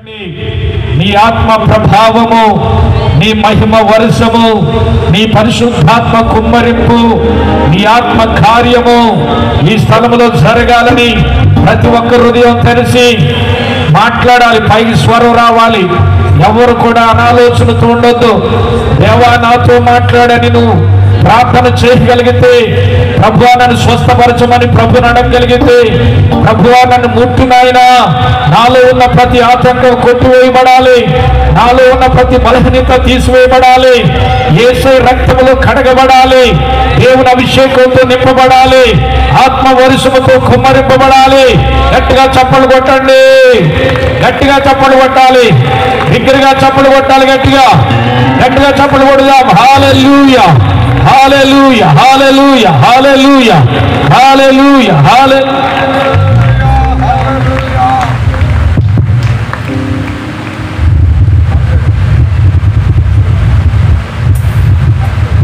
నీ ఆత్మ ప్రభావము, నీ మహిమ వర్షము, నీ పరిశుద్ధాత్మ కుమ్మరింపు, నీ ఆత్మ కార్యము ఈ స్థలములో జరగాలని ప్రతి ఒక్క హృదయం తెరిచి మాట్లాడాలి. పైకి స్వరం రావాలి. ఎవరు కూడా అనాలోచనతో ఉండొద్దు. దేవా నాతో మాట్లాడని నువ్వు ప్రార్థన చేయగలిగితే, ప్రభువా నన్ను స్వస్థపరచమని ప్రభుని అడగగలిగితే, ప్రభువా నన్ను ముట్టునాయనా, నాలో ఉన్న ప్రతి ఆతంకం కొట్టివేయబడాలి, నాలో ఉన్న ప్రతి బలహీనత తీసివేయబడాలి, యేసు రక్తములో కడగబడాలి, దేవుని అభిషేకంతో నింపబడాలి, ఆత్మ వర్షముతో కుమ్మరింపబడాలి. గట్టిగా చప్పలు కొట్టండి, గట్టిగా చప్పలు కొట్టాలి, బిగ్గరగా చప్పలు కొట్టాలి, గట్టిగా గట్టిగా చప్పలు కొడదాం. హల్లెలూయా, హల్లెలూయా, హల్లెలూయా, హల్లెలూయా, హల్లెలూయా, హల్లెలూయా.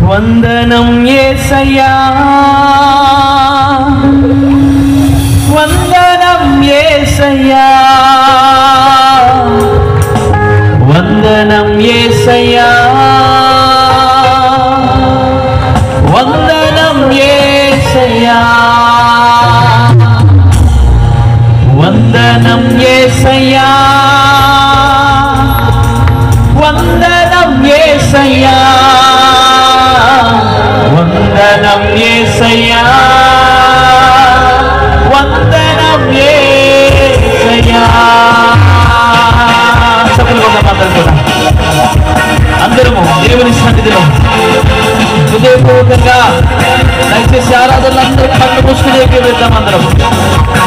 వందనం యేసయ్యా, వందనం యేసయ్యా, వందనం యేసయ్యా, వందనం యేసయ్యా, వందనం యేసయ్యా, వందనం యేసయ్యా, వందనం యేసయ్యా, వందనం యేసయ్యా. అందరము దేవుని సన్నిధిలో హృదయపూర్వకంగా దయచేసి ఆరాధనలు అందరూ కళ్ళు మూసుకుని వెళ్దాం. అందరం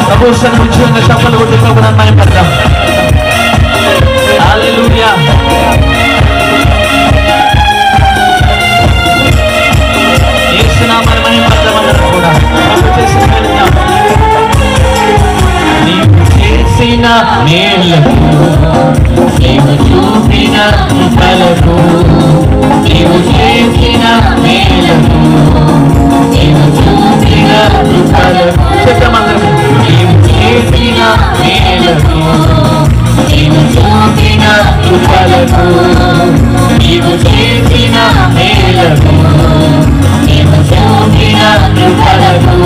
ప్రభు సన్నిధిగా చప్పలు కొట్టి ప్రభుని మహిమపడదాం. హల్లెలూయా. యేసునామమున మహిమపడదాం. అందరం కూడా ప్రభు చేసిన మేలుకు, నీవు చేసిన మేలుకు, నీవు చూపిన కృపలకు, నీవు చేసిన మేలుకు, నీవు చూపిన కృపలకు, చెప్పమందరం. నీవు చేసిన మేలుకు, నీవు చూపిన కృపలకు, నీవు చేసిన మేలుకు, నీవు చూపిన కృపలకు,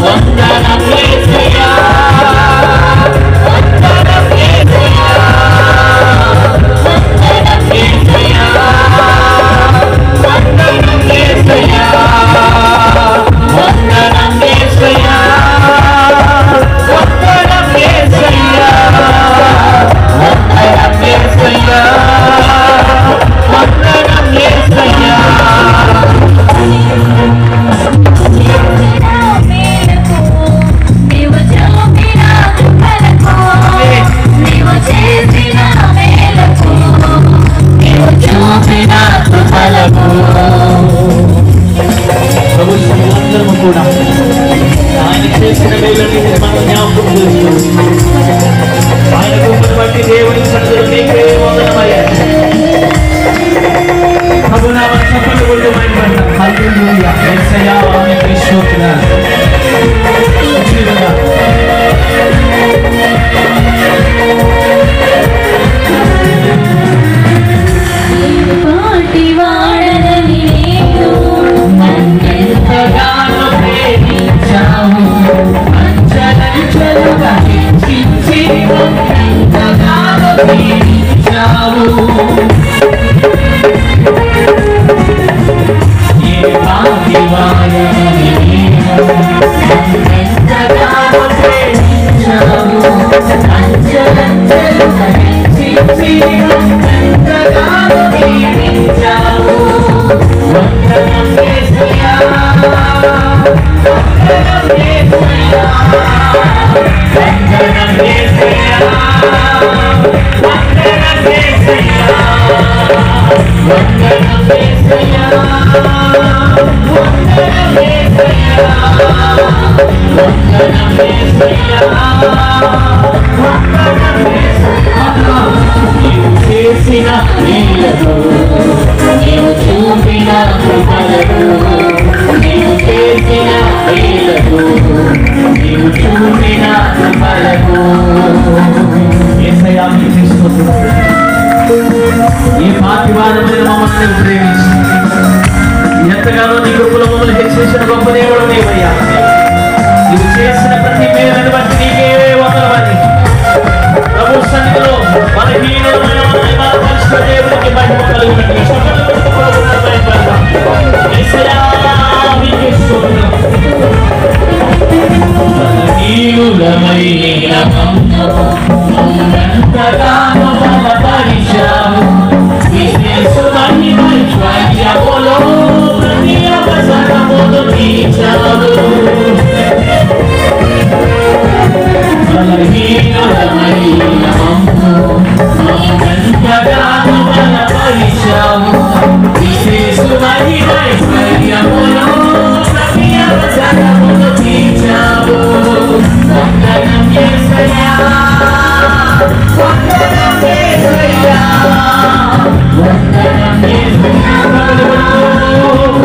వందనం యేసయ్యా, వందనం యేసయ్యా, వందనం యేసయ్యా, వందనం యేసయ్యా, వందనం యేసయ్యా, వందనం యేసయ్యా, వందనం యేసయ్యా, వందనం యేసయ్యా. అందరము కూడా ఆయన చేసిన మేలుని మనం జ్ఞాపకం చేసుకుంటాం. ఆయన కృపను బట్టి దేవుని సన్నిధిలో నీకే వందనమయ్యా. ప్రభునామమున చప్పట్లు కొట్టి మహిమపడదాం. హల్లెలూయా. యేసయ్యా నీకే స్తోత్రాలు. యేసయ్యా మీకే స్తోత్రం. ఈ పాతివారమైన మమ్మల్ని ప్రేమించి ఎంతగానో నీ కృపలో మమ్మల్ని హెచ్చరించిన గొప్ప దేవుడు నీవయ్యా. నీవు చేసిన ప్రతి మేలుని బట్టి నీకే వందనాలు. ప్రభు సన్నిధిలో బలహీనమైన పరిశుద్ధ దేవునికి మహిమ కలుగునట్టు యేసయ్యా మీకే స్తోత్రం. బలహీనులమైన మమ్మల్నంతగానో బలపరిచావు. విశేషు మహిమైశ్వర్యములో ప్రతి అవసరమును తీర్చావు. బలహీనులమైన మమ్మల్నంతగానో బలపరిచావు. విశేషు మహిమైశ్వర్యములో ప్రతి అవసరమును తీర్చావు. వందనం యేసయ్యా, వందనం యేసయ్యా, వందనం యేసయ్యా, వందనం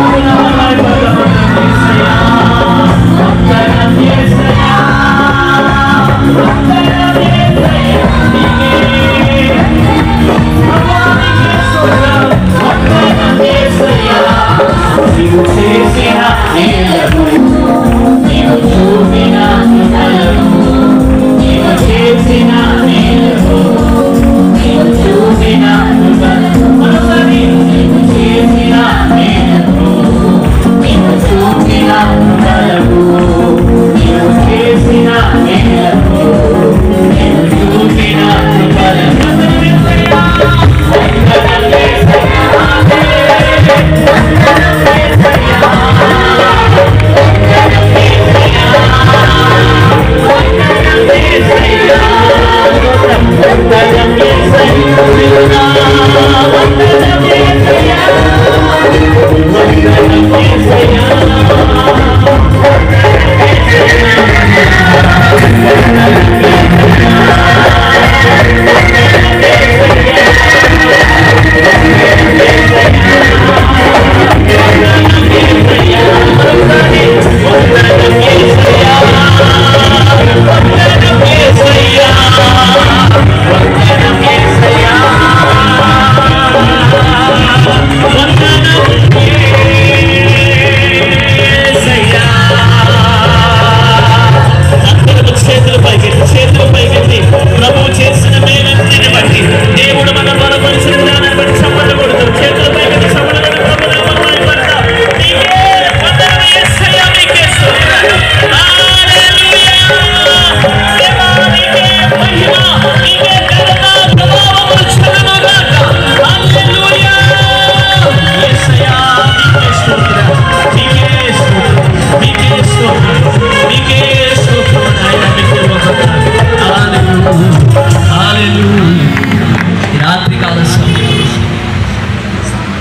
యేసయ్యా, వందనం యేసయ్యా, వందనం యేసయ్యా. నీవు చేసిన మేలును, నీవు చూపిన కృపలను, నీవు చేసిన మేలును, నీవు చూపిన కృపలను, మనసరి నీవు చేసిన మేలును, నీవు చూపిన కృపలను, నీవు చేసిన మేలును, నీవు చూపిన కృపలను.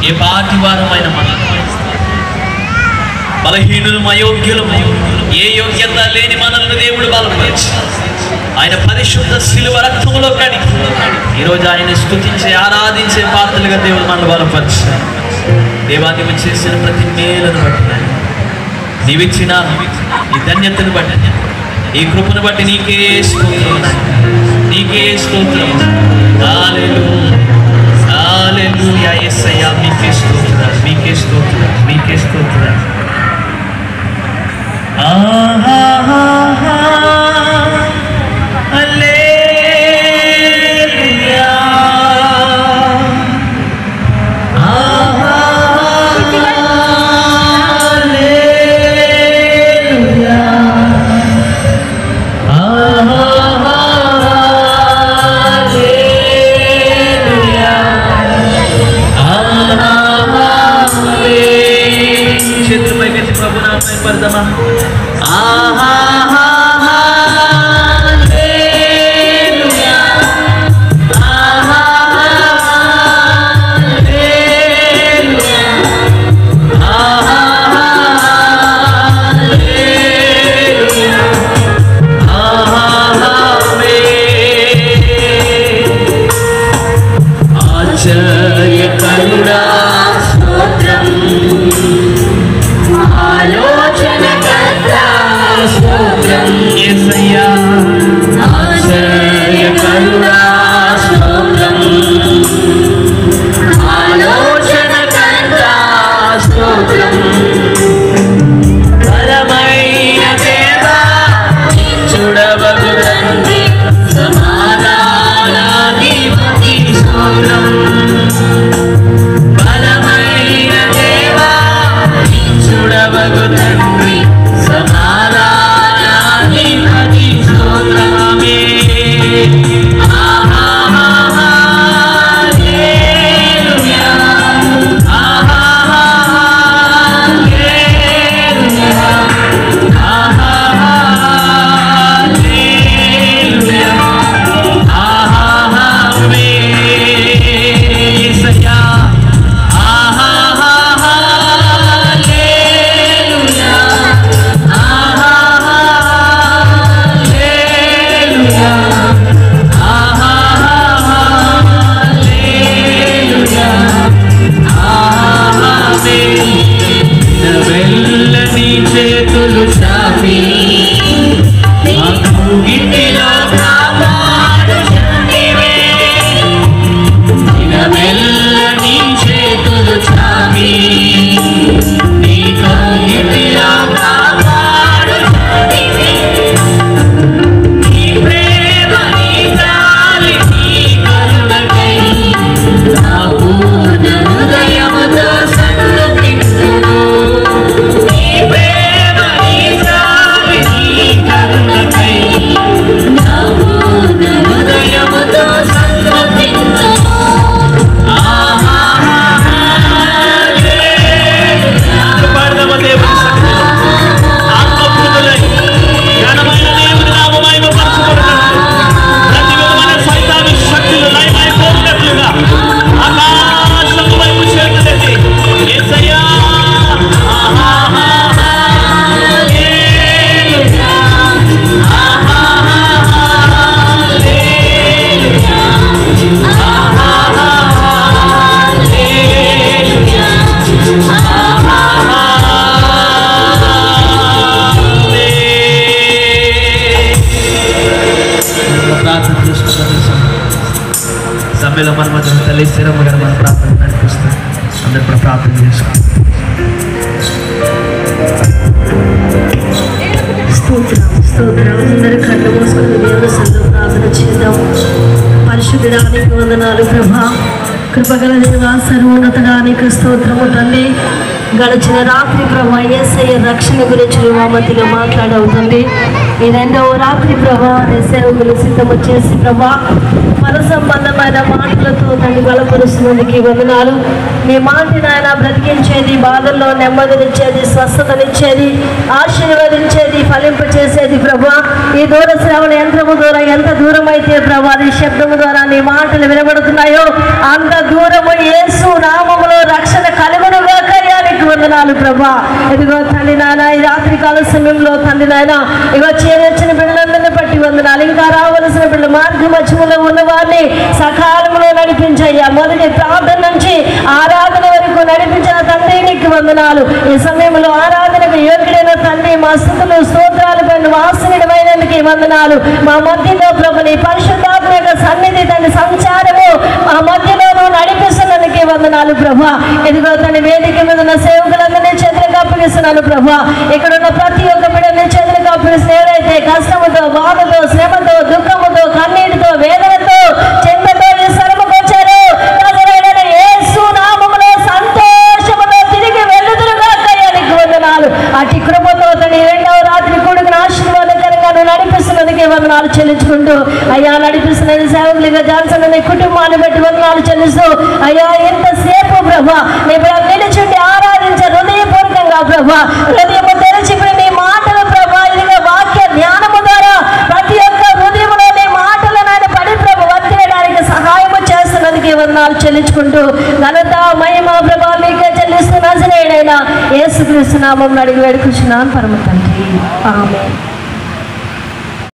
ఏ పాతివారమైన మనం బలహీనులము, అయోగ్యులము, ఏ యోగ్యత లేని మనల్ని దేవుడు బలపరిచి ఆయన పరిశుద్ధ శిలువ రక్తములో కడిగి ఈరోజు ఆయన స్తుతించే ఆరాధించే పాత్రలుగా దేవుడు మనల్ని బలపరిచారు. దేవా నీవు చేసిన ప్రతి మేలును బట్టి, నీవిచ్చిన ఈ ధన్యతను బట్టి, ఈ కృపను బట్టి నీకే స్తోత్రం, నీకే స్తోత్రం. హల్లెలూయా, హల్లెలూయా. యేసయ్యా మీకే స్తోత్రం, మీకే స్తోత్రం, మీకే స్తోత్రం. హల్లెలూయా, చేతులపై ప్రభు నామమున పడదామా. వెళ్ళని చేతులు చాపి ఇంటిలో వెళ్ళని చేతులు చాపి నీతో ఇంటిలో సభ్యుల మన మధ్య తల్లి స్థిరమ్మ గారు మన ప్రార్థన నడిపిస్తారు. అందరు కూడా ప్రార్థన చేసుకోండి. స్తోత్రం. అందరూ కళ్ళు మూసుకుని దేవుని సన్నిధిలో ప్రార్థన చేద్దాం. పరిశుద్ధుడానికి వందనాలు ప్రభా. కృపగల దేవా, సర్వోన్నతుడా నీకు స్తోత్రము తండ్రి. గడిచిన రాత్రి ప్రభా యేసయ్య రక్షణ గురించి మా మధ్యలో మాట్లాడవుతుంది. ఈ రెండవ రాత్రి ప్రభా నీ సేవకులు సిద్ధము చేసి ప్రభా మన సంబంధమైన మాటలతో నన్ను బలపరుస్తున్నందుకు వందనాలు. మీ మాటని ఆయన బ్రతికించేది, బాధల్లో నెమ్మదినిచ్చేది, స్వస్థతనిచ్చేది, ఆశీర్వదించేది, ఫలింపచేసేది ప్రభా. ఈ దూర శ్రవణ యంత్రము ద్వారా ఎంత దూరం అయితే ప్రభా నీ శబ్దము ద్వారా నీ మాటలు వినబడుతున్నాయో అంత దూరము యేసు నామములో రక్షణ కలుగునుగా కార్యానికి వందనాలు ప్రభా. ఇదిగో తండ్రి నాయన ఈ రాత్రి కాల సమయంలో తండ్రి నాయన ఇగో చేరొచ్చిన బిడ్డలందరినీ బట్టి వందనాలు. ఇంకా రావలసిన బిడ్డల మార్గ మధ్యములో ఉన్న వారిని సకాలంలో నడిపించయ్యా. మొదటి ప్రార్థన నుంచి ఆరాధన వరకు నడిపించిన తండ్రి నీకు వందనాలు. ఈ సమయంలో ఆరాధనకు యోగ్యుడైన తండ్రి మా స్థుతులు స్తోత్రాలు పైన వాసనమైనందుకు వందనాలు. మా మధ్యలో ప్రభు నీ పరిశుద్ధాత్మ యొక్క సన్నిధి తండ్రి సంచారము మా మధ్యలోనూ నడిపిస్తున్నందుకే వందనాలు ప్రభా. ఇదిగో తన వేదిక మీద ఉన్న సేవకులందరినీ చేతులకు అప్పగిస్తున్నాను ప్రభా. ఇక్కడ ఉన్న ప్రతి ఒక్క బిడ్డని చేతులకు అప్పగిస్తున్న ఎవరైతే కష్టముతో, బాధతో, శ్రమతో, దుఃఖముతో, కన్నీటితో, వేదనతో, చెంతతో ఈ స్థలముకు వచ్చారు యేసు నామములో సంతోషముతో తిరిగి వెళ్ళుదురుగా నీకు వందనాలు. అటు కృపతో తన రెండవ రాత్రి కొడుకుని ఆశీర్వాదకరంగా నడిపిస్తున్నందుకే వందనాలు చెల్లించుకుంటూ అయ్యా నడిపిస్తున్న సేవకులుగా జాన్సన్ నీ కుటుంబాన్ని బట్టి వందనాలు చెల్లిస్తూ అయ్యా ఎంతసేపు ప్రభా నీ నిలిచుండి ఆరాధించే హృదయపూర్వకంగా ప్రభా హృదయము తెరిచి నీ మాటలు ప్రభా ఇదిగా వాక్య జ్ఞానము ద్వారా ప్రతి ఒక్క హృదయంలో నీ మాటలను ఆయన పడి ప్రభు వర్తివేయడానికి సహాయము చేస్తున్నందుకే వందనాలు చెల్లించుకుంటూ ఘనత మహిమ ప్రభా మీకే చెల్లిస్తూ నజరేయుడైన యేసుక్రీస్తు నామమున అడిగి వేడుకుంటున్నాను పరమ తండ్రి. ఆమేన్.